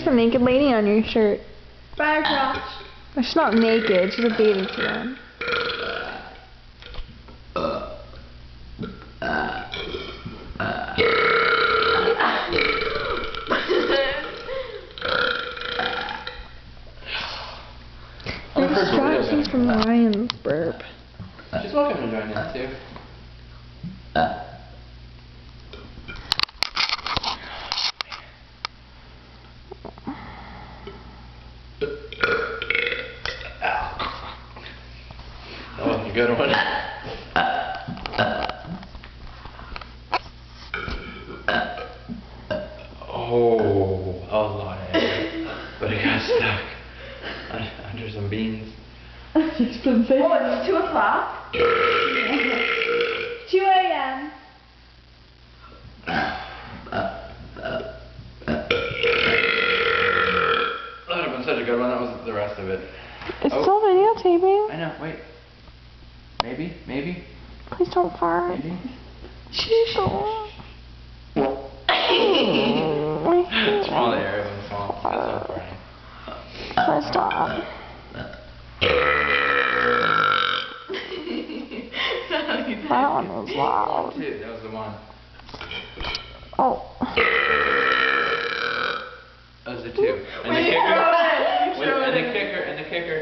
There's a naked lady on your shirt. Fire crotch. She's not naked, she's a bathing suit on. There's distractions from Ryan's burp. She's welcome to join in too. That was a good one. Oh, that was a lot of air. But it got stuck under some beans. She's been saying. Oh, it's 2 o'clock? 2 a.m. That would have been such a good one. That was the rest of it. It's still videotaping. I know. Wait. Maybe. Please don't fart. Maybe. She's so. Small air. Small. That's not farting. Let's stop. That one was loud. Two. That was the one. Oh. That was the two. And the kicker. And the kicker.